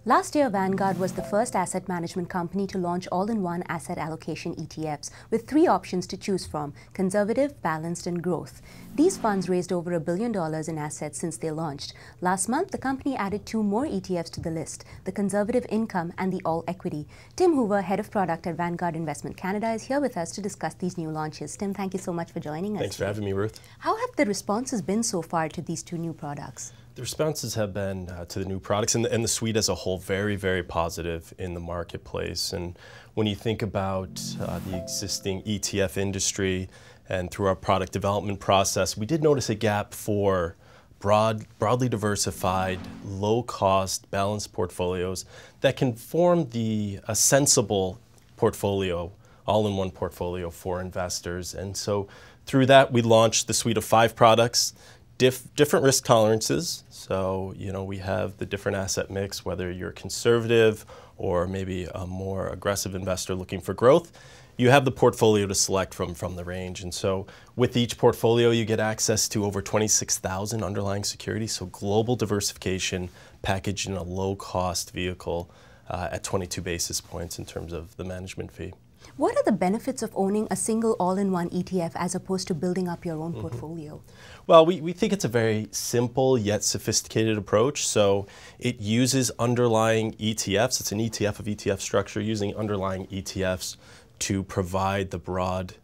Last year, Vanguard was the first asset management company to launch all-in-one asset allocation ETFs with 3 options to choose from: conservative, balanced, and growth. These funds raised over $1 billion in assets since they launched. Last month, the company added 2 more ETFs to the list: the conservative income and the all equity. Tim Huver, head of product at Vanguard Investment Canada, is here with us to discuss these new launches. Tim, thank you so much for joining us. Thanks for having me, Ruth. How have the responses been so far to these 2 new products? The responses have been to the new products and the suite as a whole very, very positive in the marketplace. And when you think about the existing ETF industry and through our product development process, we did notice a gap for broadly diversified, low-cost, balanced portfolios that can form a sensible portfolio, all-in-one portfolio for investors. And so through that, we launched the suite of 5 products. Different risk tolerances, so we have the different asset mix, whether you're conservative or maybe a more aggressive investor looking for growth. You have the portfolio to select from the range, and so with each portfolio you get access to over 26,000 underlying securities, so global diversification packaged in a low-cost vehicle at 22 basis points in terms of the management fee. What are the benefits of owning a single all-in-one ETF as opposed to building up your own portfolio? Well, we think it's a very simple yet sophisticated approach. So it uses underlying ETFs. It's an ETF of ETF structure using underlying ETFs to provide the broad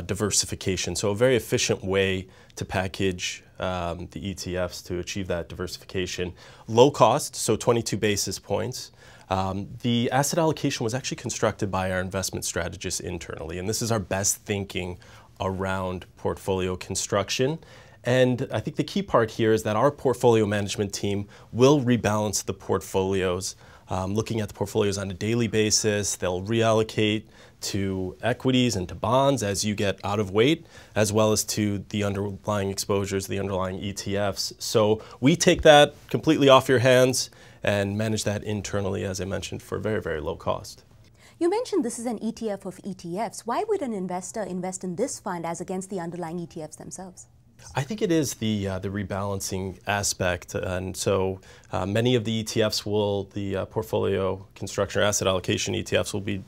diversification. So a very efficient way to package the ETFs to achieve that diversification. Low cost, so 22 basis points. The asset allocation was actually constructed by our investment strategists internally, and this is our best thinking around portfolio construction. And I think the key part here is that our portfolio management team will rebalance the portfolios, looking at the portfolios on a daily basis. They'll reallocate to equities and to bonds as you get out of weight, as well as to the underlying exposures, the underlying ETFs. So we take that completely off your hands and manage that internally, as I mentioned, for very, very low cost. You mentioned this is an ETF of ETFs. Why would an investor invest in this fund as against the underlying ETFs themselves? I think it is the rebalancing aspect, and so many of the ETFs the portfolio construction or asset allocation ETFs will be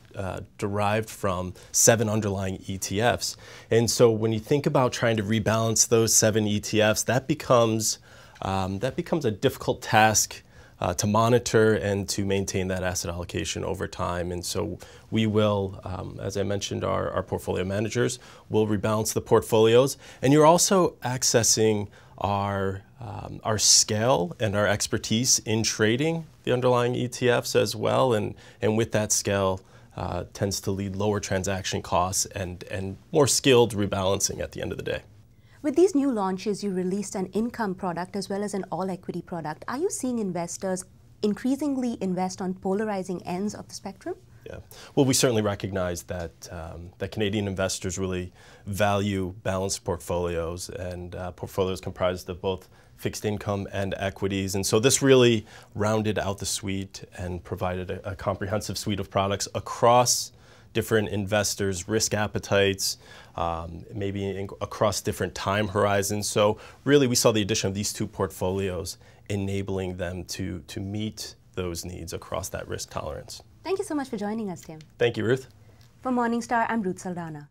derived from 7 underlying ETFs. And so when you think about trying to rebalance those 7 ETFs, that becomes a difficult task to monitor and to maintain that asset allocation over time. And so we will, as I mentioned, our portfolio managers will rebalance the portfolios. And you're also accessing our scale and our expertise in trading the underlying ETFs as well. And with that scale tends to lead lower transaction costs and more skilled rebalancing at the end of the day. With these new launches, you released an income product as well as an all-equity product. Are you seeing investors increasingly invest on polarizing ends of the spectrum? Yeah, well, we certainly recognize that that Canadian investors really value balanced portfolios and portfolios comprised of both fixed income and equities. And so this really rounded out the suite and provided a comprehensive suite of products across different investors' risk appetites, maybe across different time horizons. So really we saw the addition of these 2 portfolios enabling them to meet those needs across that risk tolerance. Thank you so much for joining us, Tim. Thank you, Ruth. For Morningstar, I'm Ruth Saldana.